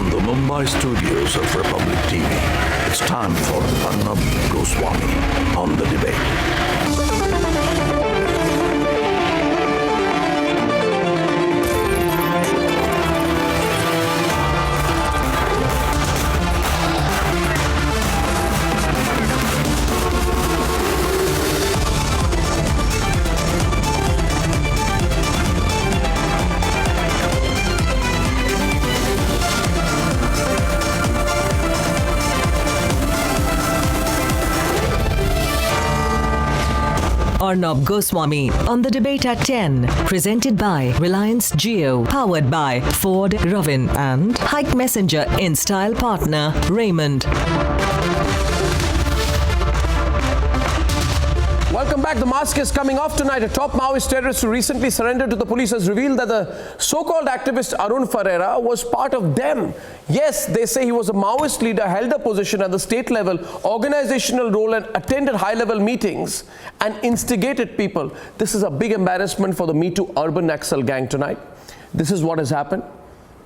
from the Mumbai studios of Republic TV, it's time for Arnab Goswami on The Debate. Arnab Goswami on The Debate at 10. Presented by Reliance Jio. Powered by Ford, Ravin and Hike Messenger in style partner Raymond. Welcome back. The mask is coming off tonight. A top Maoist terrorist who recently surrendered to the police has revealed that the so-called activist Arun Ferreira was part of them. Yes, they say he was a Maoist leader, held a position at the state level, organizational role, and attended high-level meetings and instigated people. This is a big embarrassment for the Me Too urban Naxal gang tonight. This is what has happened.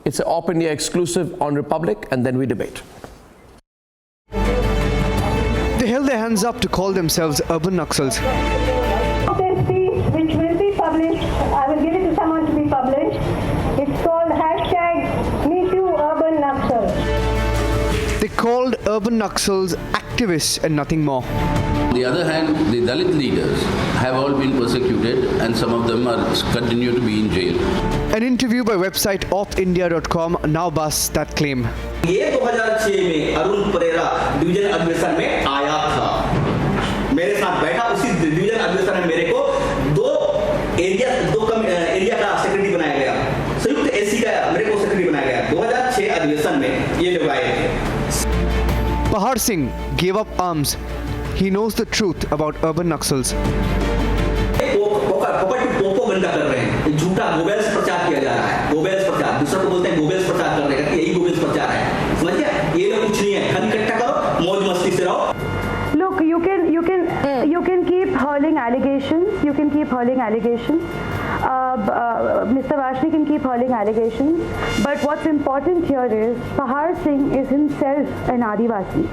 It's an Op India exclusive on Republic, and then we debate. They held their hands up to call themselves urban Naxals. This piece, which will be published, I will give it to someone to be published. It's called #MeTooUrbanNaxal. They called urban Naxals activists and nothing more. On the other hand, the Dalit leaders have all been persecuted and some of them are continue to be in jail. An interview by website opindia.com now busts that claim. ये 2006 में Arun Perera division अधिवेशन में आया था, मेरे साथ बैठा। उसी डिवीजन अधिवेशन में मेरे को दो एरिया का सेक्रेटरी बनाया गया, संयुक्त एसी का मेरे को सेक्रेटरी बनाया गया 2006 अधिवेशन में। ये लोग आए थे। Pahar Singh gave up arms. He knows the truth about urban Naxals. Propaganda कर रहे हैं, झूठा गोबेल्स प्रचार किया जा रहा है। गोबेल्स प्रचार, दूसरा को बोलते हैं गोबेल्स प्रचार कर रहे हैं, यही गोबेल्स प्रचार है। समझ गया? ये लोग कुछ नहीं है, खाली इकट्ठा करो, मौज मस्ती से रहो। Look, you can keep hurling allegations. You can keep hurling allegations. Mr. Vashni can keep hurling allegations. But what's important here is Pahar Singh is himself an Adivasi.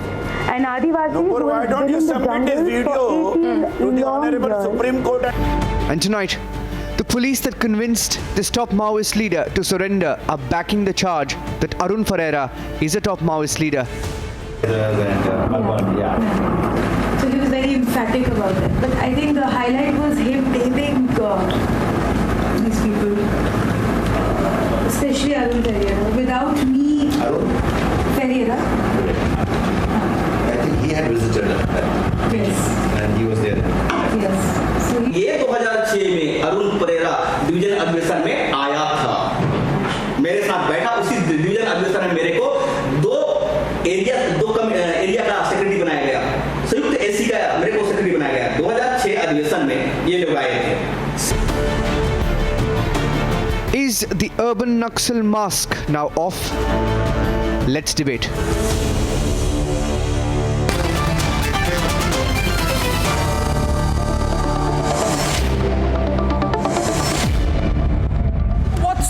An Adivasi who has been in the jungle for 18 long years. Supreme Court. And tonight, the police that convinced this top Maoist leader to surrender are backing the charge that Arun Ferreira is a top Maoist leader. So he was very emphatic about it. But I think the highlight was him naming these people, especially Arun Ferreira. Without me, Ferreira. I think he had visited Yes. and he was there. Yes. So he, ये 2006 में Arun Perera division अधिवेशन में आया था, मेरे साथ बैठा। उसी डिवीजन अधिवेशन में मेरे को दो एरिया का सेक्रेटरी बनाया गया, संयुक्त एसी का मेरे को सेक्रेटरी बनाया गया 2006 अधिवेशन में। ये लोग आए थे। Is the urban Naxal mask now off? Let's debate.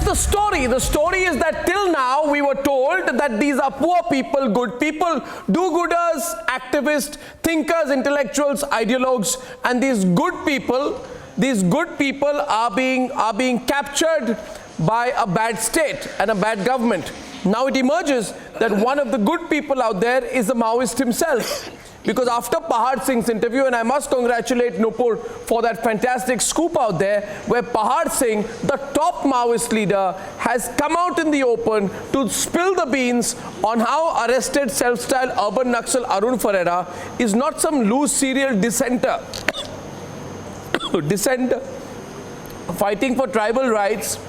The story. The story is that till now we were told that these are poor people, good people, do-gooders, activists, thinkers, intellectuals, ideologues, and these good people are being captured by a bad state and a bad government. Now it emerges that one of the good people out there is the Maoist himself. Because after Pahar Singh's interview, and I must congratulate Nupur for that fantastic scoop out there, where Pahar Singh, the top Maoist leader, has come out in the open to spill the beans on how arrested self-styled urban Naxal Arun Ferreira is not some loose serial dissenter. Dissenter, fighting for tribal rights.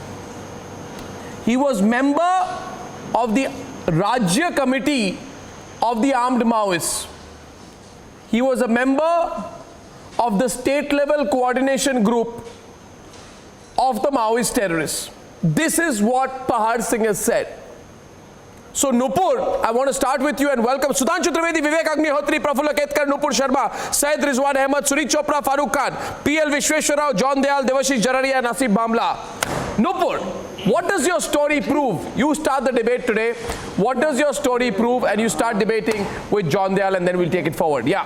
He was member of the Rajya Committee of the armed Maoists. He was a member of the state level coordination group of the Maoist terrorists. This is what Pahar Singh has said. So Nupur, I want to start with you and welcome Sudhanshu Trivedi, Vivek Agnihotri, Prafulla Ketkar, Nupur Sharma, Syed Rizwan Ahmed, Suri Chopra, Farooq Khan, PL Vishweshwar Rao, John Dayal, Devashish Jararia, and Asif Bamla. Nupur, What does your story prove? You start the debate today. What does your story prove? And you start debating with John Dayal, and then we'll take it forward. Yeah.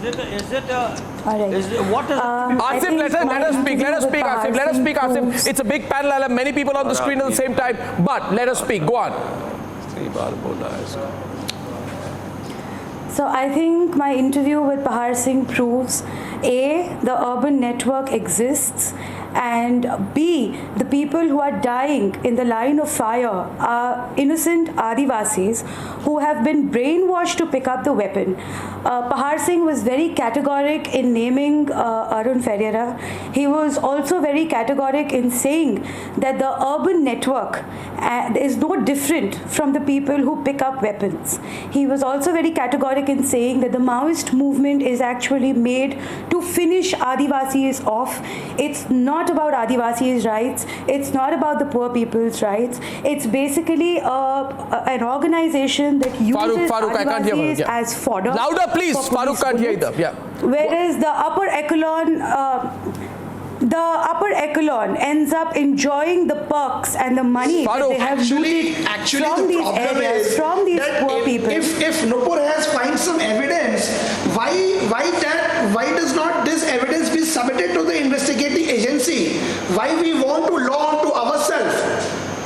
What is Asif, let us speak. Let us speak, Asif. Let us speak, Asif. It's a big panel. I'll have many people on the screen at the same time. But let us speak. Go on. So I think my interview with Pahar Singh proves A, the urban network exists, and B, the people who are dying in the line of fire are innocent Adivasis who have been brainwashed to pick up the weapon. Pahar Singh was very categoric in naming Arun Ferreira. He was also very categoric in saying that the urban network is no different from the people who pick up weapons. He was also very categoric in saying that the Maoist movement is actually made to finish Adivasis off. It's not about Adivasis' rights. It's not about the poor people's rights. It's basically an organization that uses Farooq, I can't hear Adivasis you. Yeah. as fodder. Louder, please. for Farooq can't hear bullets. either. Yeah. Whereas the upper echelon ends up enjoying the perks and the money that they have looted from these areas, from these poor people. If Nupur has find some evidence, why does not this evidence be submitted to the investigating agency? Why we want to law unto ourselves?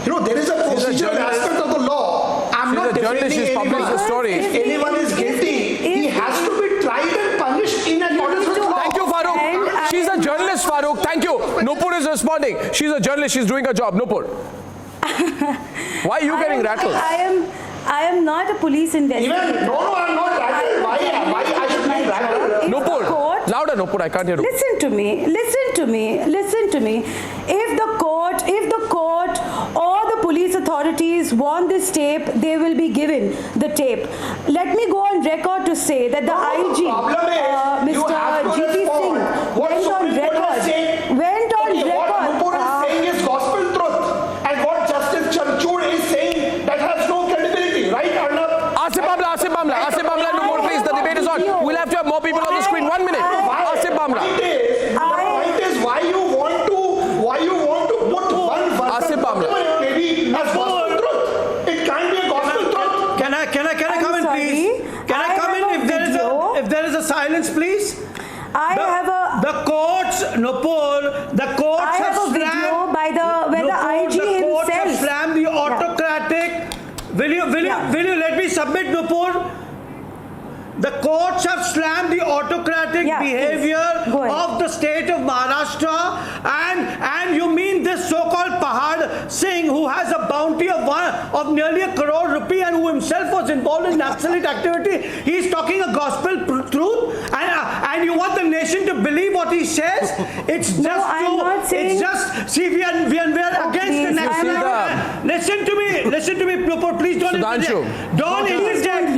You know, there is a procedural aspect of the law. I'm not defending anyone. The story. If anyone is guilty, he has to be tried and punished in accordance with law. Thank you, Farooq. She's a journalist, Farooq. Thank you. Nupur is responding. She's a journalist. She's doing her job. Nupur. Why are you getting rattled? I am not a police investigator. No, I'm not rattled. Why I should be rattled? Nupur. Louder, Nupur. I can't hear you. Listen to me. If the court or the police authorities want this tape, they will be given the tape. Let me go on record to say that the IG, Mr. GP Singh, went on record. What Nupur is saying is gospel truth, and what Justice Chanchud is saying, that has no credibility, right, Arnab? Asif Bamla, Nupur, please. The debate is on. We'll have to have more people on the screen. 1 minute. Asif Bamla. The point is why you want to put one version maybe as gospel truth. It can't be a gospel truth. Can I come in, please? Can I come in if there is a silence, please? The courts, Nupur, the courts have slammed where the IG the courts have himself. slammed the autocratic. Will you let me submit, Nupur? The courts have slammed the autocratic behavior of the state of Maharashtra, and you mean this so-called Pahar Singh, who has a bounty of nearly ₹1 crore and who himself was involved in Naxalite activity. He's talking a gospel truth, and you want the nation to believe what he says? It's just we are against the Naxalite. Listen to me, Nupur, please don't interject. Don't interject.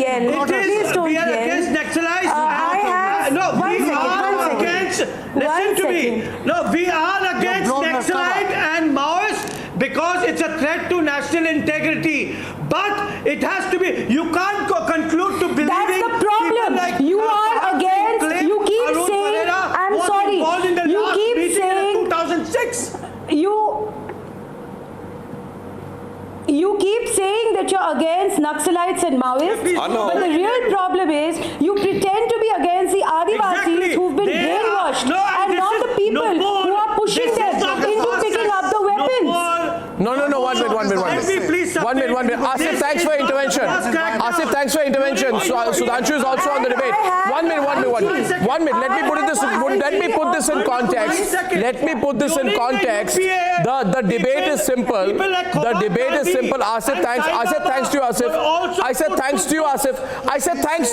Please don't yell. Against Naxalites. We are against Naxalite and Maoists because it's a threat to national integrity. But it has to be. You can't conclude to believing. That's the problem. Like you are against. You keep Arun saying. Ferreira I'm was sorry. involved in the You last keep meeting saying. in 2006. You keep saying that you're against Naxalites and Maoists, but the real problem is you pretend to be against the Adivasis who've been brainwashed and not the people who are pushing them into picking up the weapons. No. 1 minute. Asif, thanks for your intervention. Sudhanshu is also on the debate. 1 minute. Let me put this in context. The debate is simple. Asif, thanks to you, Asif. I said thanks to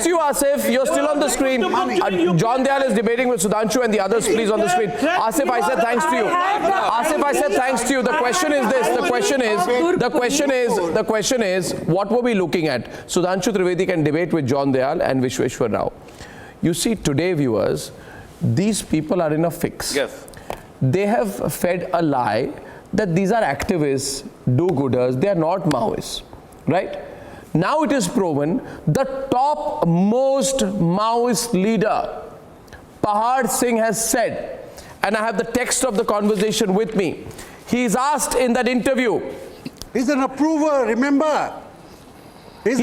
you, Asif. You're still on the screen. John Dayal is debating with Sudhanshu and the others, please, on the screen. Asif, I said thanks to you. The question is this. The question is, what were we looking at? Sudhanshu Trivedi can debate with John Dayal and Vishweshwar Rao. You see, today, viewers, these people are in a fix. Yes. They have fed a lie that these are activists, do-gooders, they are not Maoists, right? Now it is proven the topmost Maoist leader, Pahar Singh, has said, and I have the text of the conversation with me, He's asked in that interview. He's an approver, remember? He says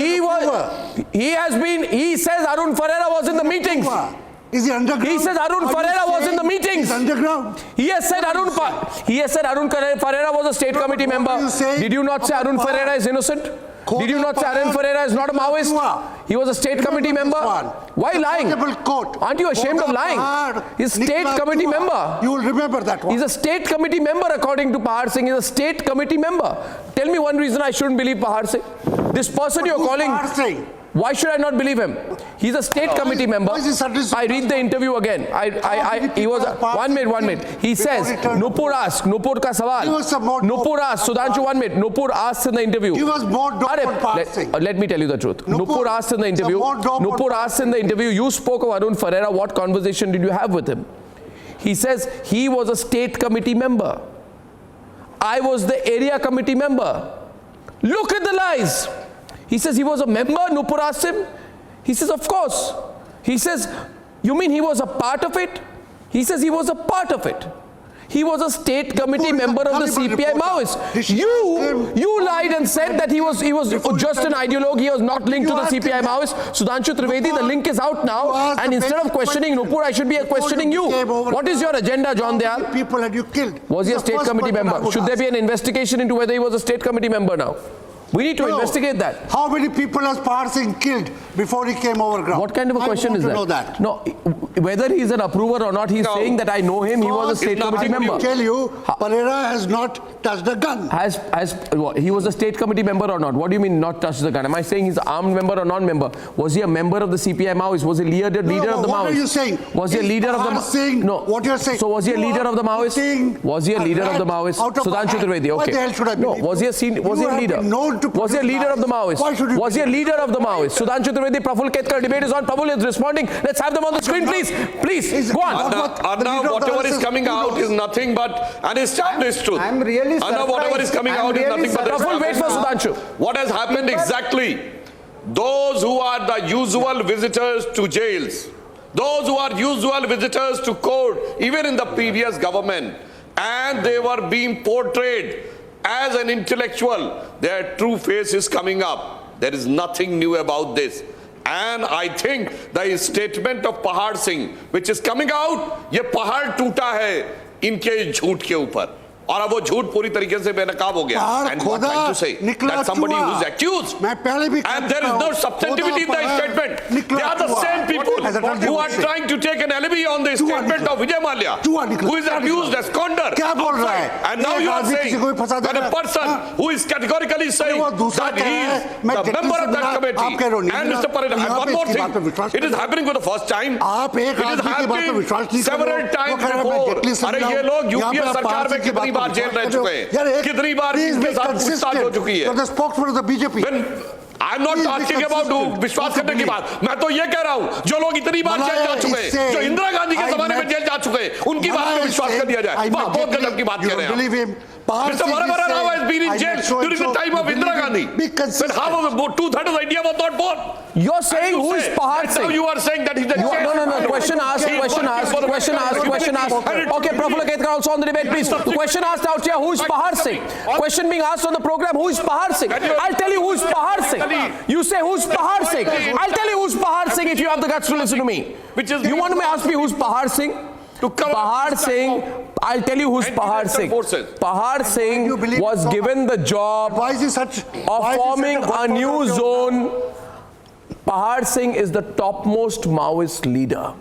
Arun Ferreira was in the meetings. Is he underground? He says Arun Ferreira was in the meetings. He's underground. He has said Arun Ferreira was a state committee member. Did you not say Arun Ferreira is innocent? Did you not say Arun Ferreira is not a Maoist? He was a state committee member. Why lying? Aren't you ashamed of lying? He's a state committee member. You will remember that one. He's a state committee member according to Pahar Singh. He's a state committee member. Tell me one reason I shouldn't believe Pahar Singh. This person you're calling... Why should I not believe him? He's a state committee member. I read the interview again. He was 1 minute. He says, Nupur asked, Nupur ka sawal. Nupur asked, Sudhanshu 1 minute. Nupur asked in the interview. He was more dope on passing. Let me tell you the truth. Nupur asked in the interview. Nupur asked in the interview, you spoke of Arun Ferreira. What conversation did you have with him? He says he was a state committee member. I was the area committee member. Look at the lies. He says he was a member. Nupur asked him. He says, of course. He says, you mean he was a part of it? He says he was a part of it. He was a state committee member of the CPI Maoists. You lied and said that he was just an ideologue. He was not linked to the CPI Maoists. Sudhanshu Trivedi, the link is out now. And instead of questioning Nupur, I should be questioning you. What is your agenda, John Dayal? People had you killed. Was he a state committee member? Should there be an investigation into whether he was a state committee member now? We need to investigate that. How many people has Pahar Singh killed before he came over ground? What kind of a question is that? I want to know that. No, whether he's an approver or not, he's saying that I know him, he was a state committee member. I tell you, Pereira has not touched the gun. He was a state committee member or not? What do you mean not touched the gun? Am I saying he's an armed member or non-member? Was he a member of the CPI Maoists? Was he leader of the Maoists? What are you saying? Was he a leader of the Maoists? No. What you're saying? So was he a leader of the Maoists? Was he a leader of the Maoists? Sudhanshu Trivedi, okay. What the hell should I believe? No, was he a leader? Was he a leader of the Maoists? Was he a leader of the Maoists? Sudhanshu Trivedi, Praful Ketkar, debate is on. Praful is responding. Let's have them on the screen, please. Please, go on. Arnab, whatever is coming out is nothing but an established truth. I'm really surprised. Arnab, whatever is coming out is nothing but Praful, wait for Sudhanshu. What has happened exactly? Those who are the usual visitors to jails, those who are usual visitors to court, even in the previous government, and they were being portrayed as an intellectual, their true face is coming up. There is nothing new about this. And I think the statement of Pahar Singh, which is coming out, ये पहाड़ टूटा है इनके झूठ के ऊपर. और अब वो झूठ पूरी तरीके से बेनकाब हो गया. And what I'm trying to say that somebody who's accused, and there is no substantivity in the statement. They are the same people who are trying to take an alibi on the statement of Vijay Mallya, who is accused as squander. And now you are saying that a person who is categorically saying that he is the member of that committee. And Mr. Pareera, and one more thing, it is happening for the first time. It is happening several times before. अरे ये लोग UPA सरकार में कितनी बार jail रह चुके हैं, कितनी बार इनके साथ पूछताछ हो चुकी है. I'm not talking about विश्वास करने की बात. मैं तो ये कह रहा हूँ जो लोग इतनी बार जेल जा चुके हैं, जो इंदिरा गांधी के जमाने में जेल जा चुके हैं, उनकी बात में विश्वास कर दिया जाए. वाह, बहुत गजब की बात कर रहे हैं. Mr. Varavara Rao has been in jail during the time of Indira Gandhi. When half of 2/3 of India was not born. You're saying who is Pahar Singh? Now you are saying that he's a No. Question asked. Okay, Praful Ketkar also on the debate, please. The question asked out here, who is Pahar Singh? Question being asked on the program, who is Pahar Singh? I'll tell you who is Pahar Singh. You say who is Pahar Singh? I'll tell you who is Pahar Singh if you have the guts to listen to me. You want to ask me who's Pahar Singh? Pahar Singh, I'll tell you who's Pahar Singh. Pahar Singh was given the job of forming a new zone. Pahar Singh is the topmost Maoist leader.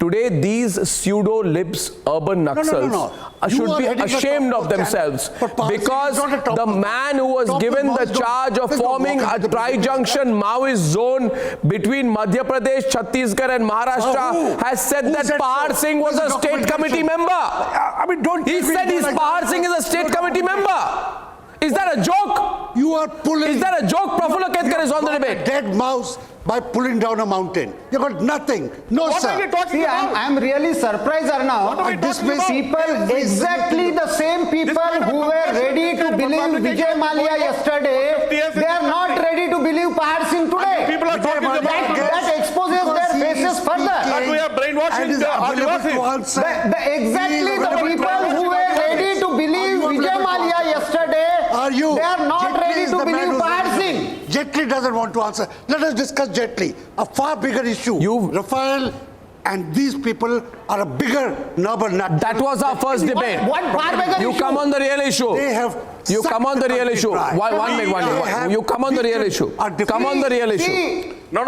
Today, these pseudo-libs, urban Naxals, should be ashamed of themselves because the man who was given the charge of forming a tri-junction Maoist zone between Madhya Pradesh, Chhattisgarh and Maharashtra has said that Pahar Singh was a state committee member. He said Pahar Singh is a state committee member. Is that a joke? You are pulling. Is that a joke? Praful Ketkar is on the debate. Dead mouse by pulling down a mountain. You got nothing. No, what sir. Are you talking about? I'm really surprised, Arnab. People, exactly the same people who were ready to believe Vijay Mallya yesterday, they are not ready to believe Pahar Singh today. People are talking about that exposes their faces further. But we are brainwashing the Adivasis. Exactly the people who were ready to believe Vijay are you? They are not Jaitley ready is to the man believe who's Pahar ready to Singh. believe. Jaitley doesn't want to answer. Let us discuss Jaitley. A far bigger issue. Rafael and these people are a bigger number. That was our first debate. What far bigger You issue? come on the real issue. They have You come on the real issue. One minute. You come on the real issue. Come on the real issue. No.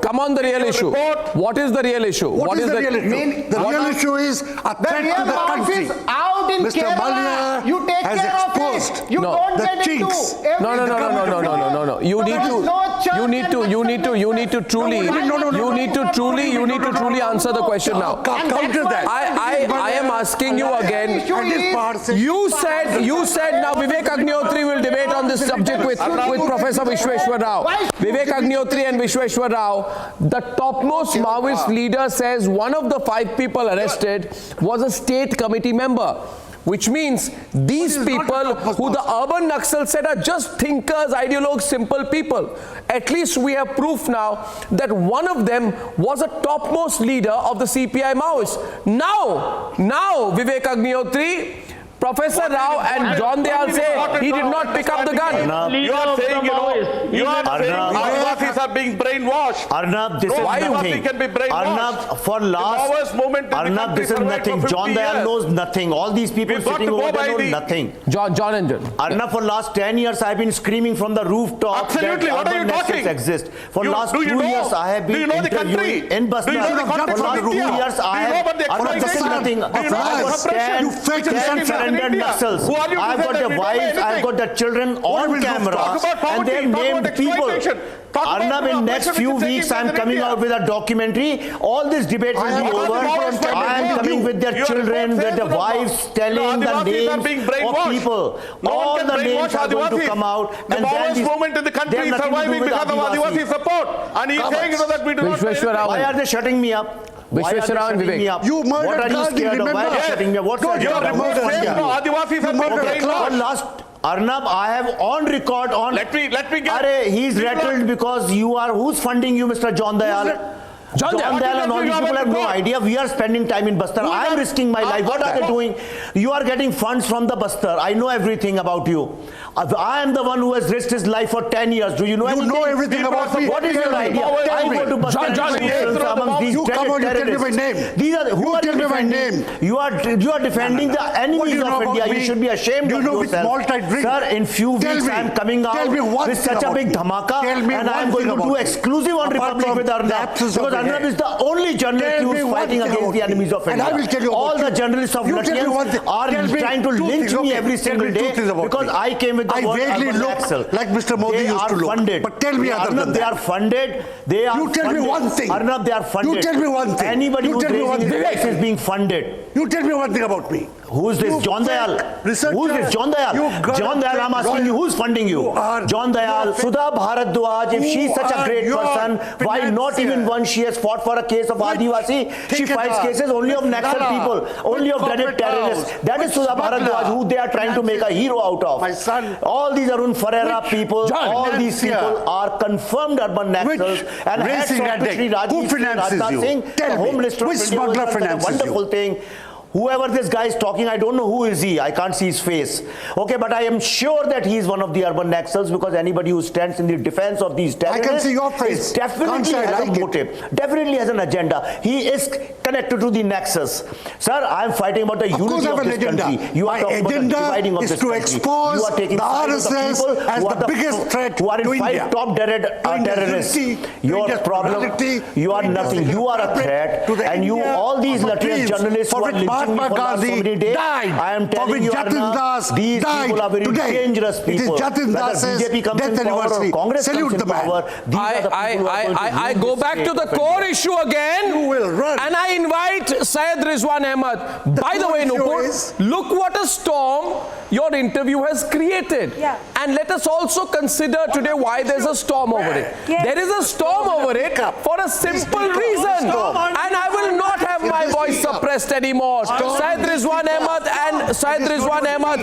Come on the real issue. What is the real issue? What is the real issue? The real issue is a threat to the country. Is out in Mr. Kerala. Malia You take has care exposed of it. You No. don't the get chinks. into every No. You need to truly answer the question now. Counter that. I am asking you again. You said now Vivek Agnihotri will debate on this subject with Professor Vishweshwar Rao. Vivek Agnihotri and Vishweshwar Rao, the topmost Maoist leader says one of the 5 people arrested was a state committee member. Which means these people who the urban Naxal said are just thinkers, ideologues, simple people. At least we have proof now that one of them was a topmost leader of the CPI Maoists. Now Vivek Agnihotri, Professor Rao and John Dayal say he did not pick up the gun. You are saying, you are saying Adivasis are being brainwashed. Arnab, this is Why nothing. can be brainwashed? Arnab, for last... Arnab, this is nothing. John Dayal knows nothing. All these people sitting over there know nothing. John and John. Arnab, for last 10 years I have been screaming from the rooftop Absolutely. that What are you talking? exist. For last 2 years I have been interviewing in Bastar. Do you know the context For of last 2 India? years I have... Arnab, this is nothing. I have 10 surrendered Naxals. I've got their wives, I've got their children on camera, and they've named people. Arnab, in next few weeks, I'm coming out with a documentary. All this debate will be over. I am coming with their children, with their wives, telling the names of people. All the names are going to come out. The Maoist movement in the country is surviving because of Adivasi support. And he's saying that we do not... Why are they shutting me up? Vishweshwar Rao and Vivek. You murdered What are you scared of? Why are you shutting me up? What's You are Adivasis are being brainwashed. Last Arnab, I have on record on. Let me get. Arey, he's rattled because you are. Who's funding you, Mr. John Dayal? John Dayal and all these people have no idea. We are spending time in Bastar. I am risking my life. What are they doing? You are getting funds from the Bastar. I know everything about you. I am the one who has risked his life for 10 years. Do you know anything? You know everything about me. What is your idea? I go to Bastar. You come on, you tell me my name. These are who are tell me my name. You are defending the enemies of India. You should be ashamed of yourself. Sir, in few weeks I am coming out with such a big dhamaka, and I am going to do exclusive on Republic with Arnab. Because Arnab is the only journalist who is fighting against the enemies of India. And I will tell you all the journalists of Latvians are trying to lynch me every single day because I came with the word urban Naxal. Like Mr. Modi used to look. Funded. But tell me other than they are funded. They are You tell me one thing. Arnab, they are funded. You tell me one thing. Anybody who is being funded. You tell me one thing about me. Who is this? John Dayal. Who is this? John Dayal. John Dayal, I'm asking you, who's funding you? John Dayal, Sudha Bharadwaj, if she's such a great person, why not even once she has fought for a case of Adivasi? She fights cases only of Naxal people, only of dreaded terrorists. That is Sudha Bharadwaj, who they are trying to make a hero out of. My son. All these Arun Ferreira people, all these people are confirmed urban Naxals. And hats off to Sri Who finances you? Tell me. Home Minister Which smuggler finances you? Wonderful thing. Whoever this guy is talking, I don't know who is he. I can't see his face. Okay, but I am sure that he is one of the urban Naxals because anybody who stands in the defense of these terrorists, I can see your face. Definitely has a motive. Definitely has an agenda. He is connected to the Nexus. Sir, I am fighting about the unity of this country. You are talking about the dividing of this country. My agenda is to expose you are taking the RSS as the biggest threat who are in to India. 5 top terrorists. Your problem, you are nothing. You are a threat. And you, all these Latvian journalists who are lynching me for last so many days, I am telling you, Arnab, these people are very dangerous people. It is Jatin Das's BJP comes in power or Congress comes in power, these are the people who are going to I go back to the core issue again. You will run. And I invite Syed Rizwan Ahmed. By the way, Nupur, look what a storm your interview has created. Yeah. And let us also consider today why there's a storm over it. Yes. There is a storm over it for a simple reason. And I will not have my voice suppressed anymore. Syed Rizwan Ahmed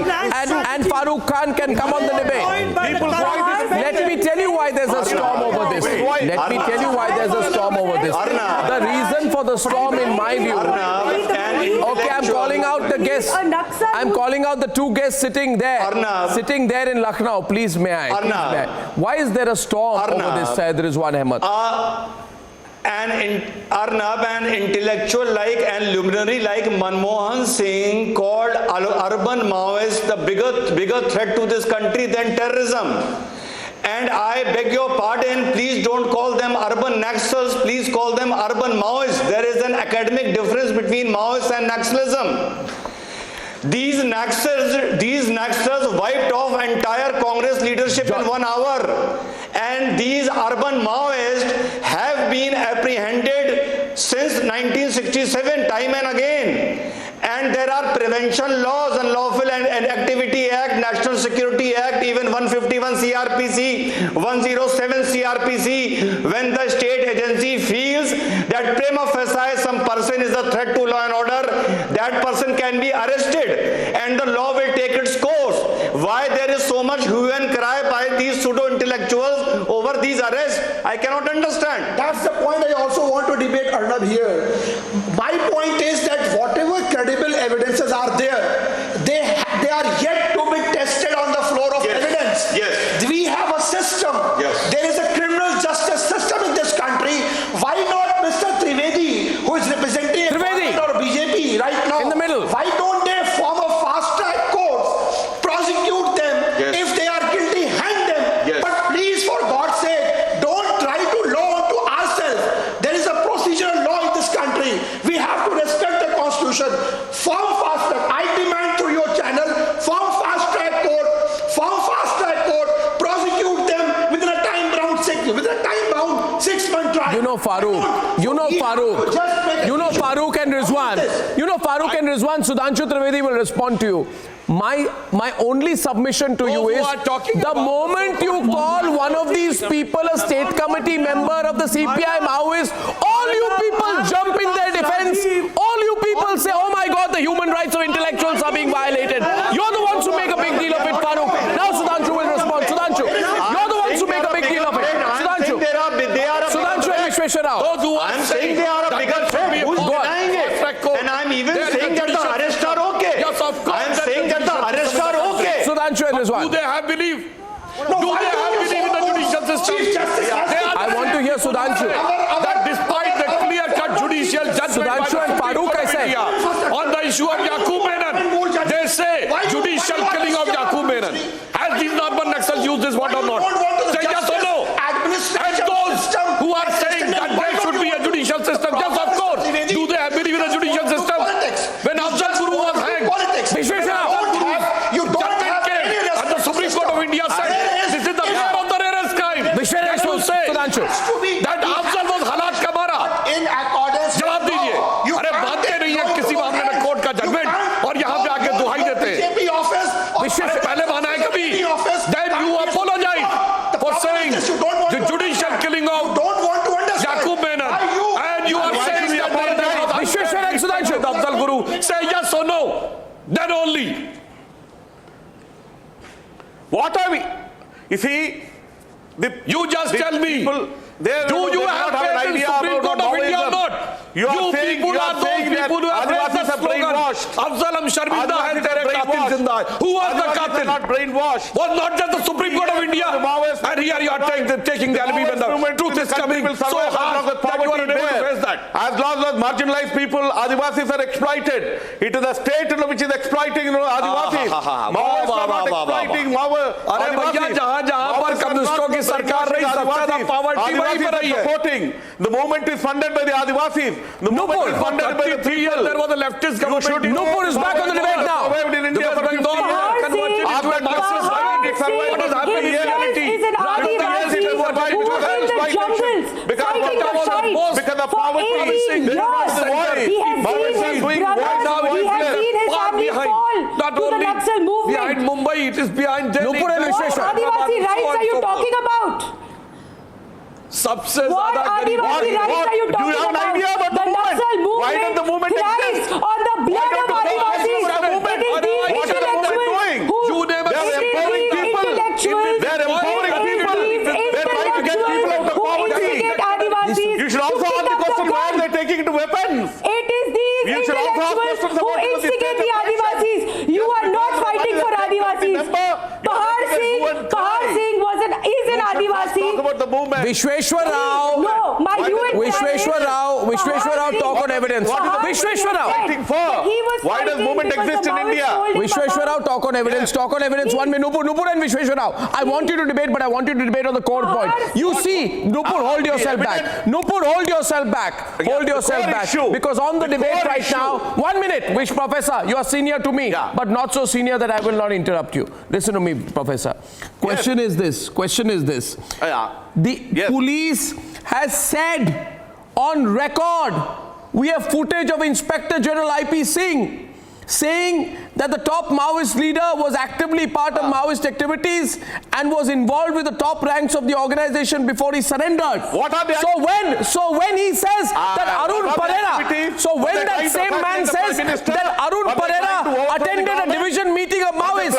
and Farooq Khan can come on the debate. Let me tell you why there's a storm over this. The reason for the storm in my view Okay, I'm calling out the guests. I'm calling out the two guests sitting there. Arnab. Sitting there in Lucknow. Please, may I? Please, Arnab. may I? Why is there a storm over this side? There is one Ahmed. Arnab, an intellectual like and luminary like Manmohan Singh called urban Maoists the bigger threat to this country than terrorism. And I beg your pardon, please don't call them urban Naxals, please call them urban Maoists. There is an academic difference between Maoists and Naxalism. These Naxals wiped off entire Congress leadership in 1 hour. And these urban Maoists have been apprehended since 1967, time and again. And there are prevention laws, Unlawful and Activity Act, National Security Act, even 151 CRPC, 107 CRPC. When the state agency feels that prima facie some person is a threat to law and order, that person can be arrested and the law will take its course. Why there is so much hue and cry by these pseudo-intellectuals over these arrests? I cannot understand. That's the point I also want to debate, Arnab, here. My point is that whatever credible evidences are there, they are yet to be tested on the floor of evidence. Yes. We have a system. Yes. There is a criminal justice system in this country. Why not Mr. Trivedi, who is representing or BJP right now? In the middle. Why don't they form a fast-track court, prosecute them? If they are guilty, hang them. But please, for God's sake, don't try to law unto ourselves. There is a procedural law in this country. We have to respect the Constitution. Form fast-track. I demand through your channel, form fast-track court, prosecute them within a time-bound 6-month trial. You know Farooq and Rizwan. Sudhanshu Trivedi will respond to you. My only submission to you is the moment you call one of these people a state committee member of the CPI Maoist, all you people jump in their defense. All you people say, oh my God, the human rights of intellectuals are being violated. You're the ones who make a big deal of it, Farooq. Now Sudhanshu will respond. Sudhanshu, you're the ones who make a big deal of it. Sudhanshu and Vishweshwar Rao. I'm saying they are a bigger threat. Who's denying it? And I'm even saying that the arrests are okay. Yes, of course. I'm saying that the arrests are okay. Sudhanshu and Rizwan. Do they have belief? Do they have belief in the judicial system? I want to hear Sudhanshu. That despite the clear-cut judicial judgment Sudhanshu and Farooq, I said. on the issue of Yaqub Menon, they say judicial killing of Yaqub Menon. Has these urban Naxals used this word or not? Say yes or no? And those who are saying that there should be a judicial system, yes, of course. Do they have belief in the judicial system? When Afzal Guru was hanged, and the Supreme Court of India said, this is the crime of the rarest kind. Can you say that Afzal was halat ka mara? जवाब दीजिए. अरे मानते नहीं है किसी मामले में court का जजमेंट और यहाँ पे आके दुहाई देते हैं. अरे पहले माना है कभी? Then you apologize for saying the judicial killing of Yaqub Menon, and you are saying that Vishweshwar and Sudhanshu Afzal Guru. Say yes or no. Then only. What are we? You see, you just tell me. Do you have faith in the Supreme Court of India or not? You people are those people who have raised the slogan. Afzalam Sharminda hai tere qatil zinda hai. Who was the qatil? Not brainwashed. Was not just the Supreme Court of India. And here you are taking the alibi when the truth is coming so hard that you are unable to face that. As long as marginalized people, Adivasis are exploited. It is the state which is exploiting Adivasis. Maoists are not exploiting अरे भैया जहां पर कम्युनिस्टों की सरकार रही सबसे ज्यादा poverty वहीं पर रही है. Supporting. The movement is funded by the Adivasis. The movement is funded by the people. There was a leftist government. Nupur is back on the debate now. The Bengal converted into a Marxist society. What has happened in reality? Rather than yes, it is what I do. Because of poverty. Not only behind Mumbai, it is behind Delhi. What Adivasi rights are you talking about? सबसे What Adivasi rights are you talking about? Do you have an idea about the movement? Why does the movement exist? On the blood of Adivasis. What is the movement doing? They are empowering people. They are empowering people. They are trying to get people out of poverty. You should also ask the question, why are they taking to weapons? It is these You should also ask the question, movement? Vishweshwar Rao. No, my you and Vishweshwar Rao. Vishweshwar Rao, talk on evidence. Vishweshwar Rao. Why does movement exist in India? Vishweshwar Rao, talk on evidence. Talk on evidence. 1 minute. Nupur and Vishweshwar Rao. I want you to debate, but I want you to debate on the core point. You see, Nupur, hold yourself back. Nupur, hold yourself back. Hold yourself back. Because on the debate right now, 1 minute. Wish Professor, you are senior to me, but not so senior that I will not interrupt you. Listen to me, Professor. Question is this. The police has said on record, we have footage of Inspector General IP Singh saying that the top Maoist leader was actively part of Maoist activities and was involved with the top ranks of the organization before he surrendered. What are they? So when he says that Arun Parera, so when that same man says that Arun Parera attended a division meeting of Maoists,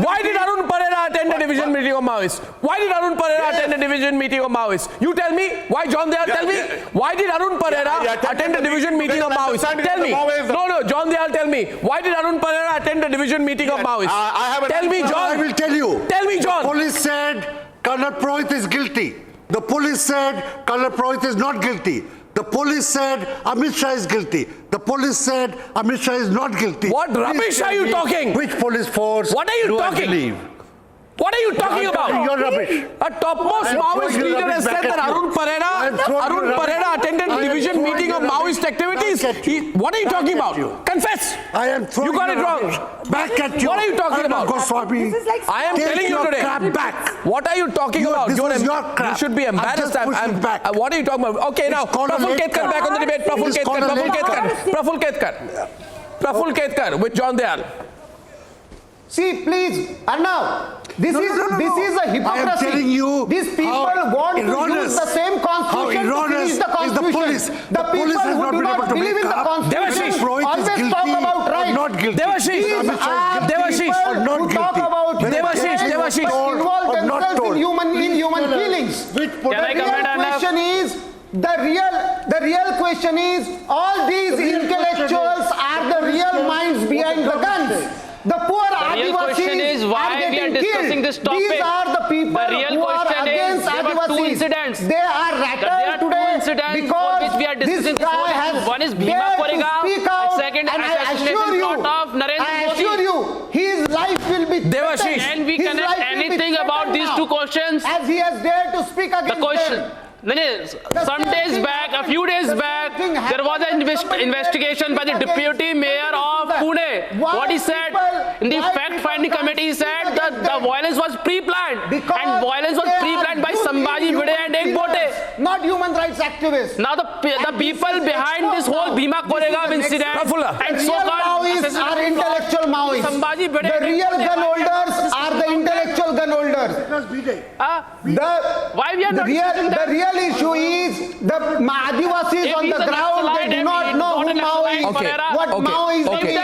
why did Arun Parera attend a division meeting of Maoists? Why did Arun Parera attend a division meeting of Maoists? You tell me. Why, John Dayal, tell me. Why did Arun Parera attend a division meeting of Maoists? Tell me. No, John Dayal, tell me. Why did Arun Parera attend a division meeting of Maoists? Tell me, John. I will tell you. Tell me, John. The police said Colonel Purohit is guilty. The police said Colonel Purohit is not guilty. The police said Amit Shah is guilty. The police said Amit Shah is not guilty. What rubbish are you talking? Which police force? What are you talking? What are you talking about? You're rubbish. A topmost Maoist leader has said that Arun Parera attended a division meeting of Maoist activities. What are you talking about? Confess. I am throwing you got it wrong. Back at you. What are you talking about? Goswami. I am telling you today. Back. What are you talking about? This was your crap. You should be embarrassed. What are you talking about? Okay, now Praful Ketkar back on the debate. Praful Ketkar with John Dayal. See, please, Arnab, this is a hypocrisy. I am telling you, these people want to use the same constitution to finish the constitution. The people who do not believe in the constitution always talk about rights. Not guilty. These are people who talk about involve themselves in human feelings. The real question is, all these intellectuals are the real minds behind the guns. The poor Adivasis why are we are getting discussing killed. this topic. These are the people The real who are question is, against there were two Adivasis. incidents. They are rattled today because which we are this discussing guy has one is Bhima dared to Koregaon, speak out, and second and I assassination assure you, plot of Narendra I Modi. assure you, his life will be Devashish. Can we His connect life will be anything about these now, two questions? as he has dared to speak against The question. them. Some days back, a few days back, there was an investigation by the deputy mayor of Pune. What he said in the fact-finding committee, he said that the violence was pre-planned, and violence was pre-planned by Sambhaji Bhide and Ekbote. Not human rights activists. Now the people behind this whole Bhima Koregaon incident and so-called Maoists are intellectual Maoists. Sambhaji Bhide The real gun holders are the intellectual gun holders. Why we are not discussing that? The real issue is the Adivasis on the ground, they do not know who Mao is, what Mao is doing.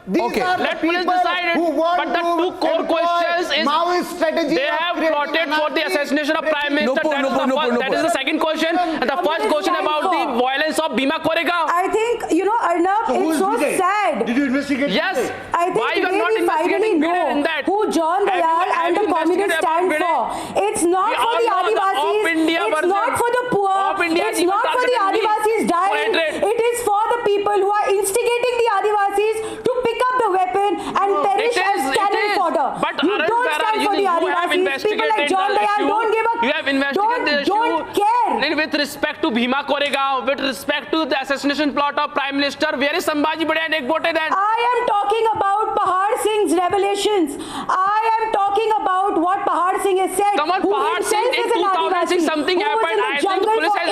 These are the people who want but the two core questions is Maoist strategy. They have plotted for the assassination of Prime Minister. That is the second question. And the first question about the violence of Bhima Koregaon. I think, Arnab, it's so sad. Did you investigate? Yes. I think Why you are not we finally investigating know in that? who John Dayal and the communists stand for. It's not for the Adivasis. It's not for the poor. It's not for the Adivasis dying. It is for the people who are instigating the Adivasis to pick up the weapon and perish as cannon fodder. But You don't stand for the Adivasis. People like John Dayal don't give a... You have investigated the issue. Don't care. With respect to Bhima Koregaon, with respect to the assassination plot of Prime Minister, where is Sambhaji Bhide and Ekbote then? I am talking about Pahar Singh's revelations. I am talking about what Pahar Singh has said. Come on, Pahar Singh in 2006 something happened. I think the police has,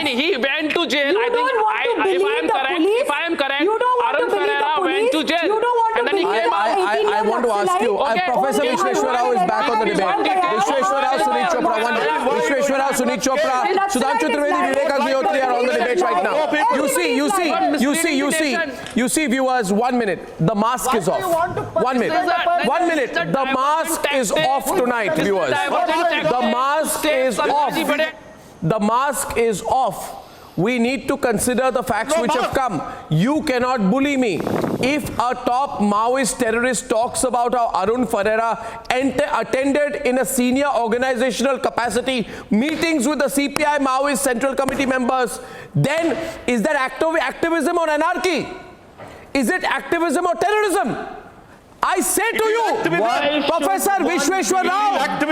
he went to jail. I think if I am correct, Arun Ferreira went to jail. And then he came out. I want to ask you, Professor Vishweshwar Rao is back on the debate. Vishweshwar Rao, Sunit Chopra, Vishweshwar Rao, Sunit Chopra, Sudhanshu Trivedi, Vivek Agnihotri are on the debate right now. You see, viewers, 1 minute. The mask is off. 1 minute. 1 minute. The mask is off tonight, viewers. The mask is off. The mask is off we need to consider the facts which have come. You cannot bully me. If a top Maoist terrorist talks about how Arun Ferreira attended in a senior organizational capacity meetings with the CPI Maoist Central Committee members, then is that activism or anarchy? Is it activism or terrorism? I say to you, Professor Vishweshwar Rao, have the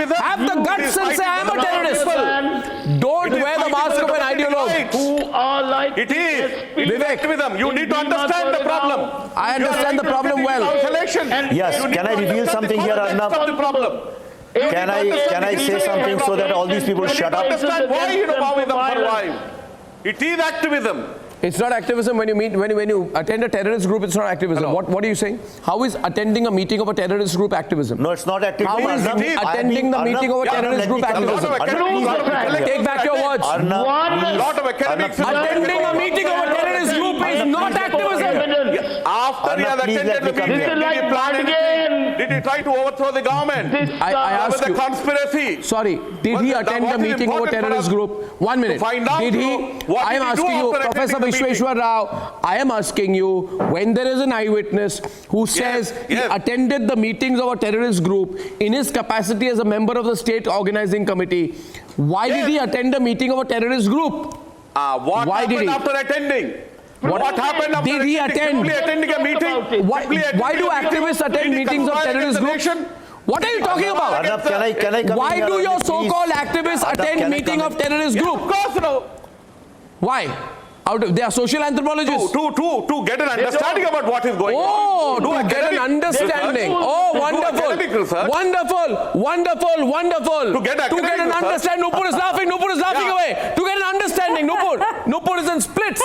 guts and say I am a terrorist. Don't wear the mask of an ideologue. Who are like it is. It is activism. You need to understand the problem. I understand the problem well. Yes, can I reveal something here, Arnab? Can I say something so that all these people shut up? Understand why Maoism survive. It is activism. It's not activism when you attend a terrorist group. It's not activism. What are you saying? How is attending a meeting of a terrorist group activism? No, it's not activism. How is attending the meeting of a terrorist group activism? Take back your words. Attending a meeting of a terrorist group is not activism. After he has attended the meeting, did he plan anything? Did he try to overthrow the government? I ask you. The conspiracy. Sorry, did he attend a meeting of a terrorist group? 1 minute. Did he? I am asking you, Professor Vishweshwar Rao, I am asking you, when there is an eyewitness who says he attended the meetings of a terrorist group in his capacity as a member of the state organizing committee, why did he attend a meeting of a terrorist group? What happened after attending? What happened after did he attend? Attending a meeting? Why do activists attend meetings of terrorist groups? What are you talking about? Arnab, can I come Why in do here, your please? so-called activists attend meeting of terrorist group? Of course no. Why? They are social anthropologists. To get an understanding about what is going on. To get an understanding. Oh, wonderful. Wonderful. To get an understanding. Nupur is laughing away. To get an understanding, Nupur is in splits.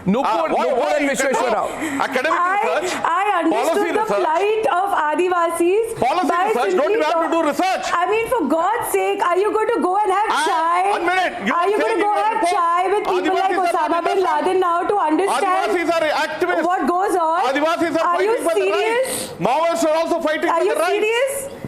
Nupur and Vishweshwar Rao. Academic research. I understood the plight of Adivasis. Policy research. Don't you have to do research? I mean, for God's sake, are you going to go and have chai? 1 minute. Are you going to go have chai with people like Osama bin Laden now to understand what goes on? Adivasis are fighting for the rights. Maoists are also fighting for the rights. Are you serious?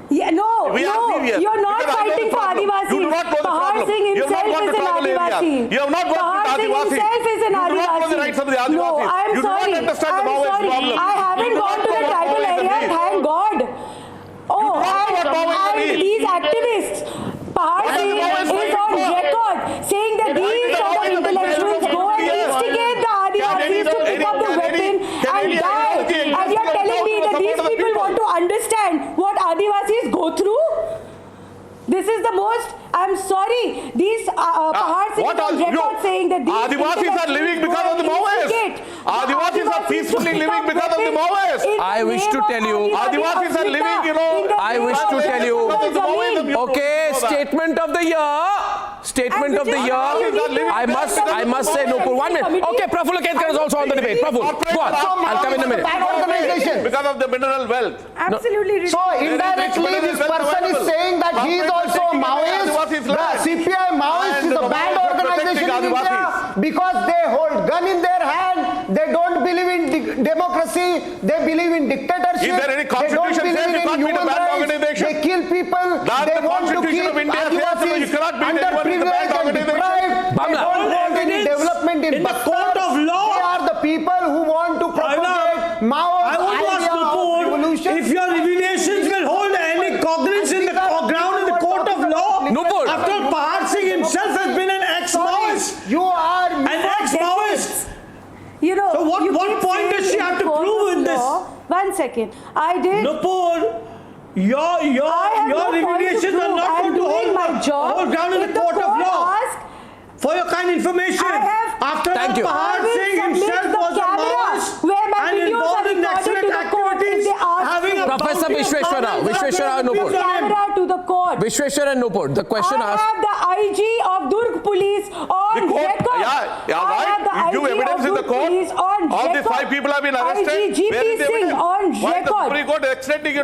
Yeah, no, you're not fighting for Adivasis. You do not know the problem. Singh himself is an Adivasi. You have not worked with Adivasis. himself is an You do not know the Adivasi. rights of the Adivasis. No, I'm you sorry. do not understand the Maoist problem. I haven't gone to the tribal area, thank God. Oh, and these activists, Pahar Singh is on record saying that these sort of intellectuals go and instigate the Adivasis to pick up the weapon and die. And you're telling me that these people want to understand what Adivasis go through? This is the most, I'm sorry, these Pahar Singh on record saying that these Adivasis are living because of the Maoists. Adivasis are peacefully living because of the Maoists. I wish to tell you. Adivasis are living, I wish to tell you. Okay, statement of the year. I must say Nupur. 1 minute. Okay, Prafulla Ketkar is also on the debate. Prafulla, go on. I'll come in a minute. Because of the mineral wealth. Absolutely. So indirectly this person is saying that he is also a Maoist. The CPI Maoist is a banned organization in India because they hold gun in their hand. They don't believe in democracy. They believe in dictatorship. Is there any constitution they don't says you can't be a banned organization? They kill people. They want to keep Adivasis underprivileged and deprived. They don't want any development in the court of law. They are the people who want to propagate Mao's idea of revolution. If your revelations will hold any cognizance in the ground in the court of law, Nupur. after Pahar Singh himself has been an ex-Maoist. You are an ex-Maoist. You know, so what point does she have to prove in this? 1 second. I did. Nupur, your revelations are not going to hold ground in the court of law. For your kind information, after Pahar Singh himself was a Maoist and involved in Naxal activities, having a Professor Vishweshwar Rao and Nupur. To the court. Vishweshwar and Nupur. The question asked. I have the IG of Durg Police on record. You give evidence in the court. All the 5 people have been arrested. GP Singh on record. Why the Supreme Court extending,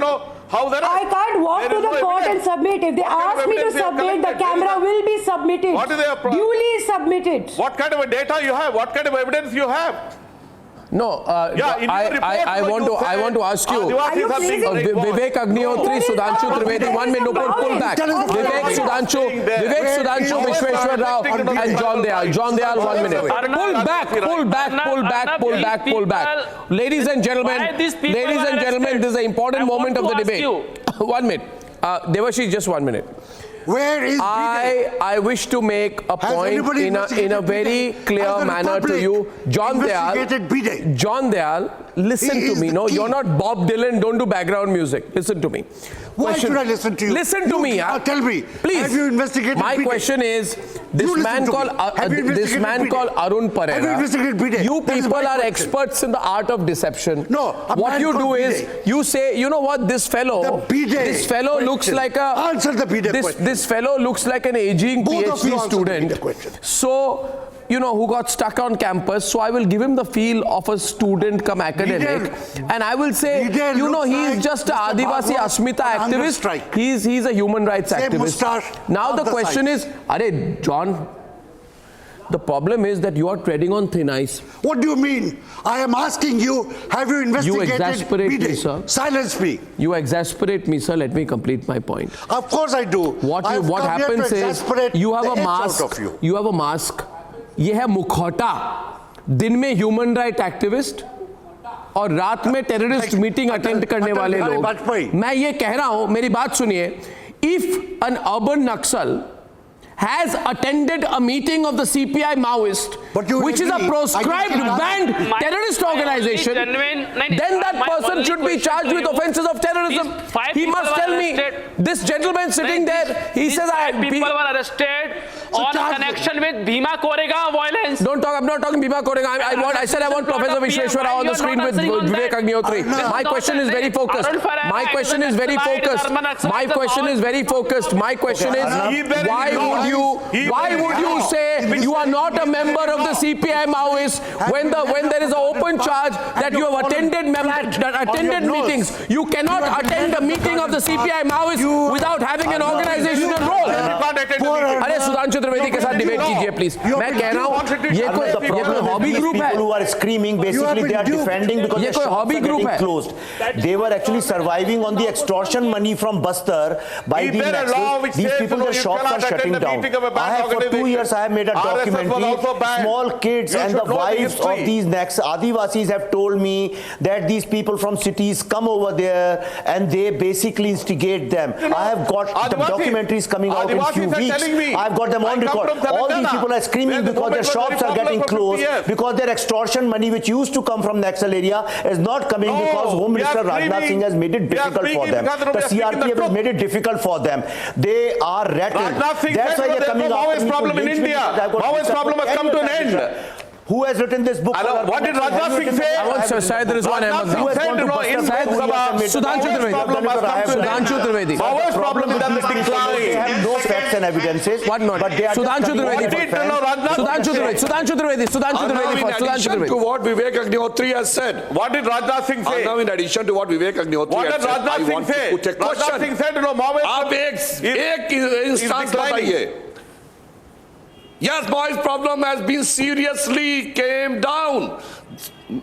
how there I can't walk to the court and submit. If they ask me to submit, the camera will be submitted. What is their duly submitted. What kind of a data you have? What kind of evidence you have? No, I want to ask you, Vivek Agnihotri, Sudhanshu Trivedi, 1 minute, pull back. Vivek Sudhanshu, Vishweshwar Rao, and John Dayal, 1 minute. Pull back. Ladies and gentlemen, this is an important moment of the debate. 1 minute. Devashi, just 1 minute. Where is I wish to make a point in a very clear manner to you. John Dayal, listen to me. No, you're not Bob Dylan. Don't do background music. Listen to me. Why should I listen to you? Listen to me. Tell me. Please. Have you investigated My B-Day? question is, this man called Arun Parera. Have you investigated B-Day? You people are experts in the art of deception. No. What you do is, you say, you know what, this fellow looks like a... Answer the B-Day question. This fellow looks like an aging PhD student. So, you know, who got stuck on campus. So I will give him the feel of a student come academic. And I will say, you know, he's just an Adivasi Asmita activist. He's a human rights activist. Now the question is, John, the problem is that you are treading on thin ice. What do you mean? I am asking you, have you investigated? You exasperate me, sir. Silence me. You exasperate me, sir. Let me complete my point. Of course I do. What happens is, you have a mask. You have a mask. ये है मुखौटा. दिन में human right activist और रात में terrorist meeting attend करने वाले लोग. मैं ये कह रहा हूं, मेरी बात सुनिए. If an urban Naxal has attended a meeting of the CPI Maoist, which is a proscribed, banned terrorist organization, then that person should be charged with offences of terrorism. He must tell me. This gentleman sitting there, he says, people were arrested on a connection with Bhima Korega violence. Don't talk. I'm not talking Bhima Korega. I said I want Professor Vishweshwar Rao on the screen with Vivek Agnihotri. My question is very focused. My question is very focused. My question is very focused. My question is, why would you say you are not a member of the CPI Maoists when there is an open charge that you have attended meetings? You cannot attend a meeting of the CPI Maoists without having an organizational role. अरे सुधांशु त्रिवेदी के साथ debate कीजिए please. मैं कह रहा हूँ ये कोई हॉबी ग्रुप है. People who are screaming, basically they are defending because ये कोई हॉबी ग्रुप है. Closed. They were actually surviving on the extortion money from Bastar by the Naxal. These people, their shops are shutting down. I have for 2 years I have made a documentary. Small kids and the wives of these Adivasis have told me that these people from cities come over there and they basically instigate them. I have got the documentaries coming out in few weeks. I've got them on record. All these people are screaming because their shops are getting closed, because their extortion money which used to come from Naxal area is not coming because Home Minister Rajnath Singh has made it difficult for them. The CRPF has made it difficult for them. They are rattled. That's why they're coming out. Maoist problem in India. Maoist problem has come to an end. Who has written this book? What did Rajnath Singh say? Shayad there is one Ahmed. Sudhanshu Trivedi. Maoist problem is that the decline. They have no facts and evidences. What not? But they are Sudhanshu Trivedi. To what Vivek Agnihotri has said. What did Rajnath Singh say? Now in addition to what Vivek Agnihotri has said, I want to put a question. Rajnath Singh said, आप एक instance बताइए. Yes, Maoist problem has been seriously came down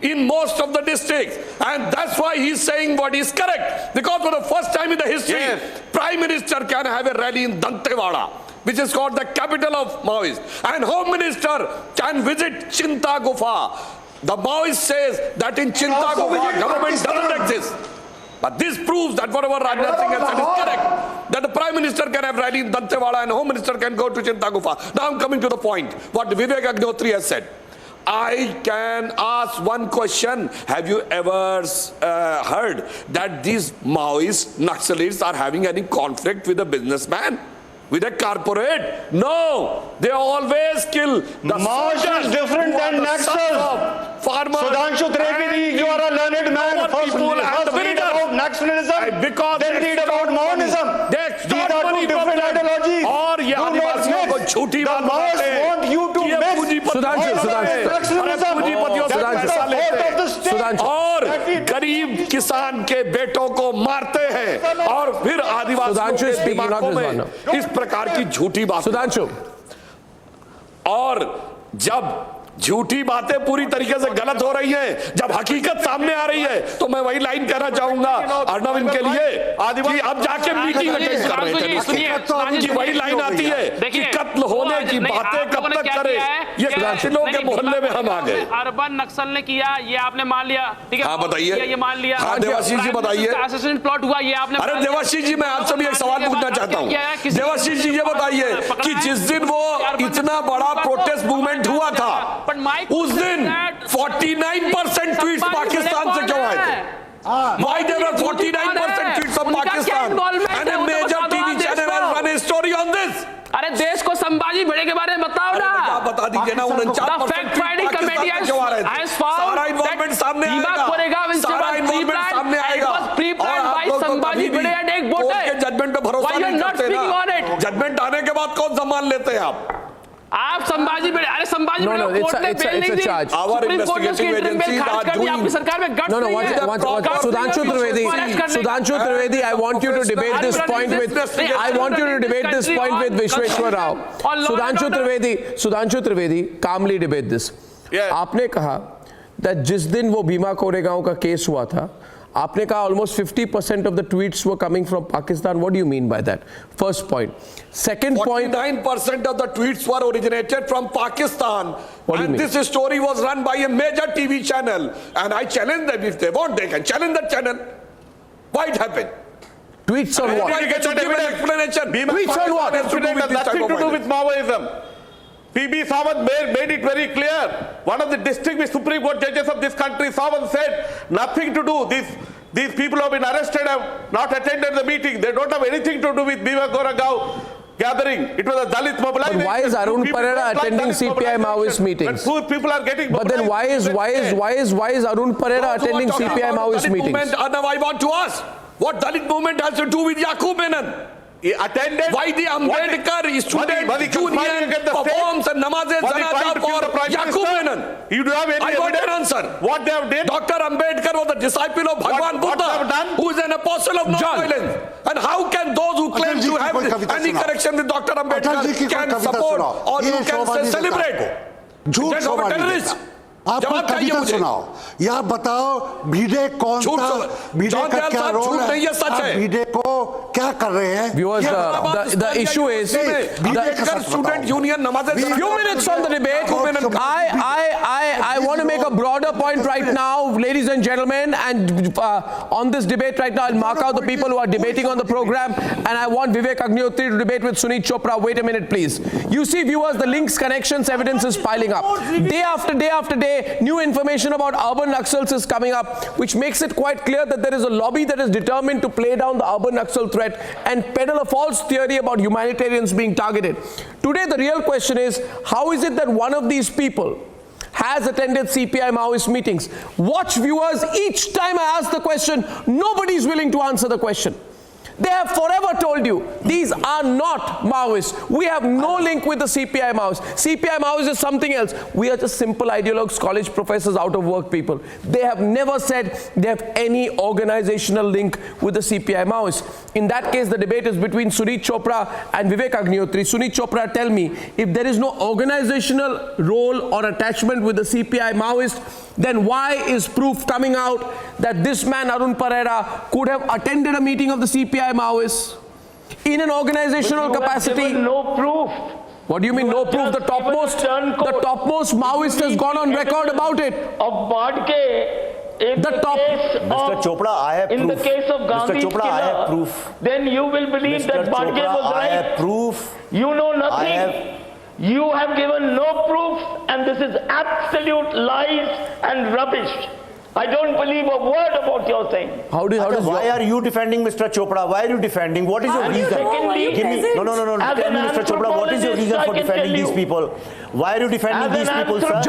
in most of the districts, and that's why he's saying what is correct. Because for the first time in the history, Prime Minister can have a rally in Dantewada, which is called the capital of Maoist, and Home Minister can visit Chinta Gufa. The Maoist says that in Chinta Gufa, government doesn't exist. But this proves that whatever Rajnath Singh has said is correct. That the Prime Minister can have rally in Dantewada and Home Minister can go to Chinta Gufa. Now I'm coming to the point. What Vivek Agnihotri has said. I can ask one question. Have you ever heard that these Maoist Naxalites are having any conflict with a businessman? With a corporate? No. They always kill. The Maoist is different than Naxal. Sudhanshu Trivedi, you are a learned man. First read about Naxalism, then read about Maoism. These are two different ideologies. Do not mix. The Maoists want you to mix. Sudhanshu. और गरीब किसान के बेटों को मारते हैं और फिर आदिवासियों के दिमागों में इस प्रकार की झूठी बात. सुधांशु. और जब झूठी बातें पूरी तरीके से गलत हो रही हैं। जब हकीकत सामने आ रही है तो मैं वही लाइन कहना चाहूंगा अर्नब इनके लिए कि अब जाके मीटिंग अटेंड कर रहे थे कि वही लाइन आती है कि कत्ल होने की बातें कब तक करें, ये नक्सलियों के मोहल्ले में हम आ गए। अर्बन नक्सल ने किया, ये आपने मान लिया, ठीक है? हाँ बताइए, ये मान लिया। हाँ देवाशीष जी बताइए। असैसिनेशन प्लॉट हुआ, ये आपने। अरे देवाशीष जी, मैं आपसे भी एक सवाल पूछना चाहता हूँ। देवाशीष जी ये बताइए कि जिस दिन वो इतना बड़ा प्रोटेस्ट मूवमेंट हुआ था, उस दिन 49% ट्वीट्स पाकिस्तान से क्यों आए थे? Why there were 49% tweets from Pakistan? And a major TV channel has run a story on this. अरे देश को संभाजी भिड़े के बारे में बताओ ना। बता दीजिए ना। 49% फैक्ट कमेटी has found सारा इन्वॉल्वमेंट सामने आएगा, सारा इन्वॉल्वमेंट सामने आएगा। और आप लोग तो कभी भी कोर्ट के जजमेंट पे भरोसा नहीं करते ना। जजमेंट आने के बाद कौन सम्मान लेते हैं आप संभाजी भिड़े, अरे संभाजी भिड़े को कोर्ट ने बेल नहीं दी। सुप्रीम कोर्ट ने उसकी इंटरिम बेल खारिज कर दी। आपकी सरकार में गट्स नहीं है। Sudhanshu Trivedi, I want you to debate this point with Vishweshwar Rao. Sudhanshu Trivedi, calmly debate this. आपने कहा that जिस दिन वो भीमा कोरेगांव का केस हुआ था, आपने कहा almost 50% of the tweets were coming from Pakistan. What do you mean by that? First point. Second point. 49% of the tweets were originated from Pakistan. What do you mean? This story was run by a major TV channel. And I challenge them, if they want, they can challenge that channel. Why it happened? Tweets on what? Tweets on what? Nothing to do with Maoism. P.B. Sawant made it very clear. One of the distinguished Supreme Court judges of this country, Sawant, said nothing to do. These people who have been arrested have not attended the meeting. They don't have anything to do with Bhima Koregaon gathering. It was a Dalit mobilization. But why is Arun Parera attending CPI Maoist meetings? People are getting. But then why is Arun Parera attending CPI Maoist meetings? Arnab, I want to ask, what Dalit movement has to do with Yaqub Menon? He attended. Why the Ambedkar student union performs a namaz-e-janaza for Yaqub Menon? You do have any I want an answer. What they have done? Dr. Ambedkar was the disciple of Bhagwan Buddha, who is an apostle of non-violence. And how can those who claim to have any connection with Dr. Ambedkar can support or you can say celebrate? झूठ शोभा terrorist. आप कविता सुनाओ या बताओ भिडे कौन था, भिडे का क्या role है, आप भिडे को क्या कर रहे हैं? Viewers, the issue is the student union few minutes on the debate. I want to make a broader point right now, ladies and gentlemen, and on this debate right now, I'll mark out the people who are debating on the program, and I want Vivek Agnihotri to debate with Sunit Chopra. Wait a minute, please. You see, viewers, the links, connections, evidence is piling up. Day after day after day, new information about urban Naxals is coming up, which makes it quite clear that there is a lobby that is determined to play down the urban Naxal threat and peddle a false theory about humanitarians being targeted. Today, the real question is, how is it that one of these people has attended CPI Maoist meetings? Watch, viewers, each time I ask the question, nobody is willing to answer the question. They have forever told you, these are not Maoists. We have no link with the CPI Maoists. CPI Maoists is something else. We are just simple ideologues, college professors, out of work people. They have never said they have any organizational link with the CPI Maoists. In that case, the debate is between Sunit Chopra and Vivek Agnihotri. Sunit Chopra, tell me, if there is no organizational role or attachment with the CPI Maoists, then why is proof coming out that this man Arun Parera could have attended a meeting of the CPI Maoists in an organizational capacity? No proof. What do you mean no proof? The topmost Maoist has gone on record about it. Of Badke, Mr. Chopra, I have proof. In the case of Gandhi's Mr. Chopra, I have proof. Then you will believe that Badke was right. I have proof. You know nothing. You have given no proof, and this is absolute lies and rubbish. I don't believe a word about your thing. Why are you defending Mr. Chopra? Why are you defending? What is your reason? No. Tell me, Mr. Chopra, what is your reason for defending these people? Why are you defending these people, sir?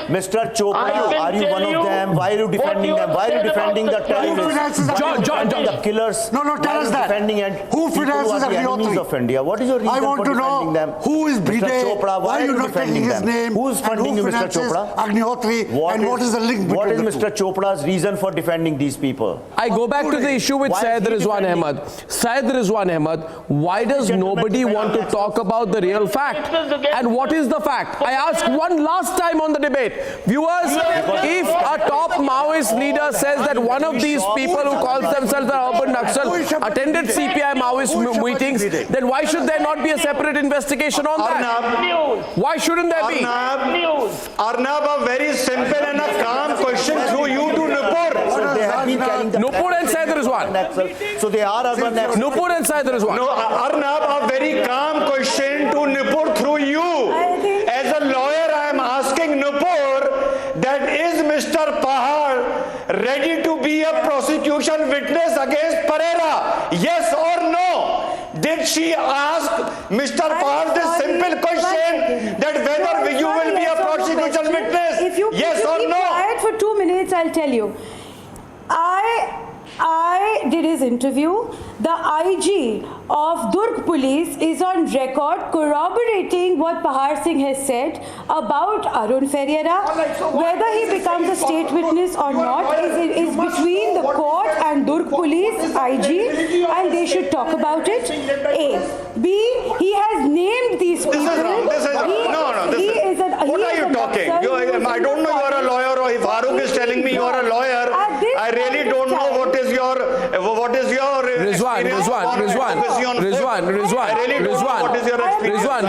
Mr. Chopra, are you one of them? Why are you defending them? Why are you defending the terrorists? The killers. No, tell us that. Who finances enemies of India? What is your reason for defending them? Who is Bhide? Mr. Chopra, why are you defending him? Who's funding you, Mr. Chopra? Agnihotri, and what is the link between What is the Mr. two? Chopra's reason for defending these people. I go back to the issue with Syed Rizwan Ahmad. Syed Rizwan Ahmad, why does nobody want to talk about the real fact? And what is the fact? I asked one last time on the debate. Viewers, if a top Maoist leader says that one of these people who calls themselves an urban Naxal attended CPI Maoist meetings, then why should there not be a separate investigation on that? Why shouldn't there be? Arnab, a very simple and a calm question through you to Nupur. So they have been carrying the Nupur and Syed Rizwan. So they are urban Naxal. Nupur and Syed Rizwan. No, Arnab, a very calm question to Nupur through you. As a lawyer, I am asking Nupur that is Mr. Pahar ready to be a prosecution witness against Pereira? Yes or no? Did she ask Mr. Pahar this simple question that whether you will be a prosecution witness? Yes or no? Quiet for 2 minutes, I'll tell you. I did his interview. The IG of Durg Police is on record corroborating what Pahar Singh has said about Arun Ferreira. Whether he becomes a state witness or not is between the court and Durg Police IG, and they should talk about it. A. B. He has named these people. What are you talking? I don't know you are a lawyer, or if Farooq is telling me you are a lawyer, I really don't know what is your Rizwan,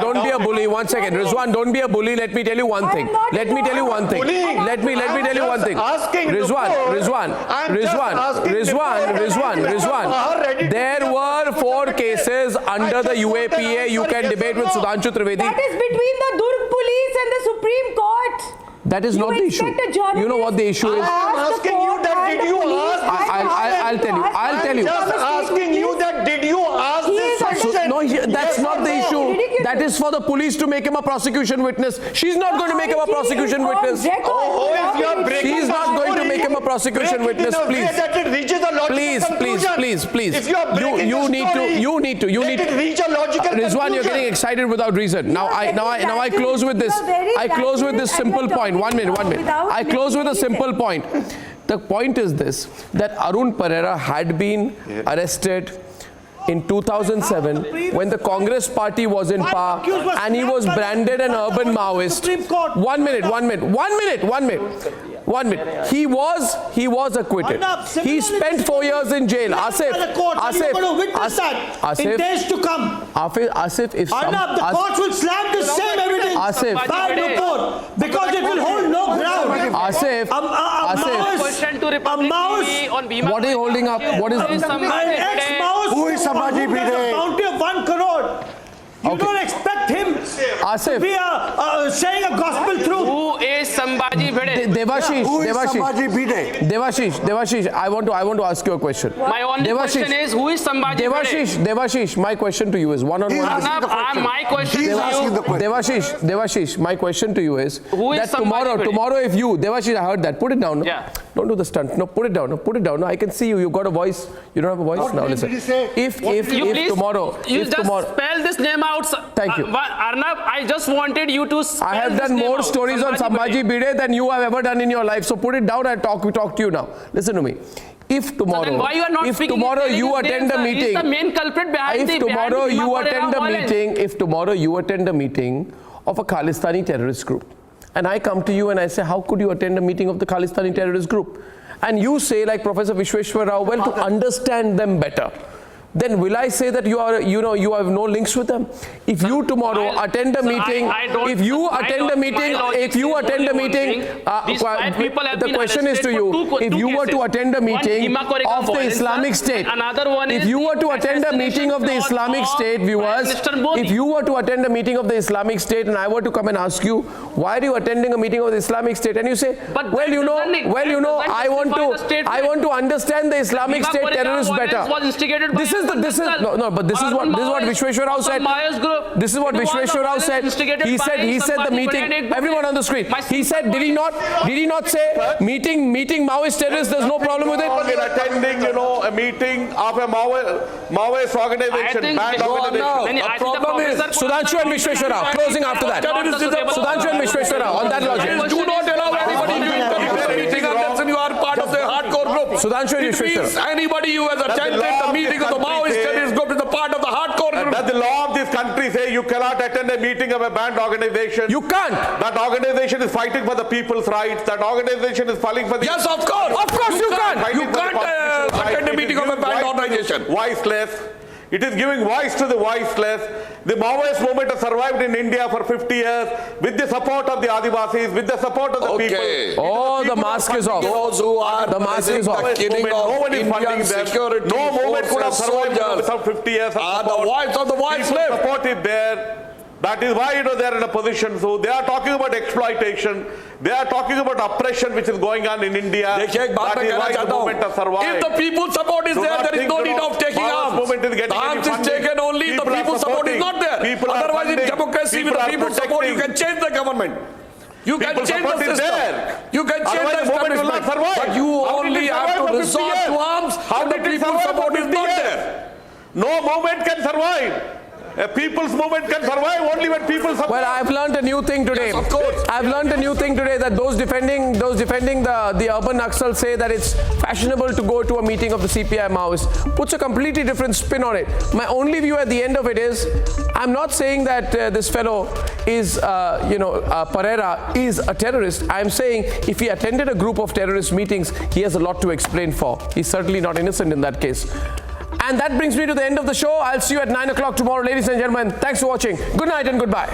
don't be a bully. 1 second. Rizwan, don't be a bully. Let me tell you one thing. Let me tell you one thing. Let me tell you one thing. Rizwan. There were 4 cases under the UAPA. You can debate with Sudhanshu Trivedi. That is between the Durg Police and the Supreme Court. That is not the issue. You know what the issue is? I am asking you that did you ask? I'll tell you. Just asking you that did you ask this question? No, that's not the issue. That is for the police to make him a prosecution witness. She's not going to make him a prosecution witness. She's not going to make him a prosecution witness. Please. Please. You need to. Rizwan, you're getting excited without reason. Now I close with this. I close with this simple point. 1 minute. I close with a simple point. The point is this, that Arun Pereira had been arrested in 2007 when the Congress party was in power and he was branded an urban Maoist. 1 minute. He was acquitted. He spent 4 years in jail. Asif, in days to come. Asif, if the court will slam the same evidence by Nupur because it will hold no ground. Asif, what are you holding up? What is this? An ex-Maoist who is Sambhaji Bhide. A bounty of 1 crore. You don't expect him to be saying a gospel truth. Who is Sambhaji Bhide? Devashish, I want to ask you a question. My only question is, who is Sambhaji Bhide? Devashish, my question to you is one-on-one. My question to you. Devashish, my question to you is who is that tomorrow if you, Devashish, I heard that. Put it down. No? Yeah. Don't do the stunt. No, put it down. No, I can see you. You've got a voice. You don't have a voice now. Listen. If tomorrow, spell this name out. Thank you. Arnab, I just wanted you to spell I have done more stories on Sambhaji Bhide than you have ever done in your life. So put it down and talk to you now. Listen to me. If tomorrow you attend a meeting, the main culprit behind if tomorrow you attend a meeting of a Khalistani terrorist group, and I come to you and I say, how could you attend a meeting of the Khalistani terrorist group? And you say, like Professor Vishweshwar Rao, well, to understand them better. Then will I say that you have no links with them? If you tomorrow attend a meeting, the question is to you, if you were to attend a meeting of the Islamic State, if you were to attend a meeting of the Islamic State, viewers, if you were to attend a meeting of the Islamic State and I were to come and ask you, why are you attending a meeting of the Islamic State? And you say, I want to understand the Islamic State terrorists better. This is what Vishweshwar Rao said. This is what Vishweshwar Rao said. He said the meeting. Everyone on the screen. He said, did he not say meeting Maoist terrorists? There's no problem with it. In attending, a meeting of a Maoist organization, banned organization. The problem is Sudhanshu and Vishweshwar Rao. Closing after that. Sudhanshu and Vishweshwar Rao on that logic. Do not allow anybody to interfere in meeting unless you are part Sudhanshu It means anybody who has attended the meeting of the Maoist is going to be the part of the hardcore. Does the law of this country say you cannot attend a meeting of a banned organization? You can't. That organization is fighting for the people's rights. That organization is fighting for the... Yes, of course. Of course you can't. You can't attend a meeting of a banned organization. Voiceless. It is giving voice to the voiceless. The Maoist movement has survived in India for 50 years with the support of the Adivasis, with the support of the people. Oh, the mask is off. Those who are the mask is off. The killing of Indian security no movement could have survived without 50 years of support. The voice of the voiceless. Support is there. That is why they are in a position. So they are talking about exploitation. They are talking about oppression which is going on in India. That is why the movement has survived. If the people's support is there is no need of taking arms. The arms is taken only if the people's support is not there. Otherwise, in democracy, with the people's support, you can change the government. You can change the system. You can change the establishment. But you only have to resort to arms if the people's support is not there. No movement can survive. A people's movement can survive only when people support. Well, I've learned a new thing today. Yes, of course. I've learned a new thing today that those defending the urban Naxal say that it's fashionable to go to a meeting of the CPI Maoists. Puts a completely different spin on it. My only view at the end of it is, I'm not saying that this fellow is, Pereira is a terrorist. I'm saying if he attended a group of terrorist meetings, he has a lot to explain for. He's certainly not innocent in that case. And that brings me to the end of the show. I'll see you at 9 o'clock tomorrow, ladies and gentlemen. Thanks for watching. Good night and goodbye.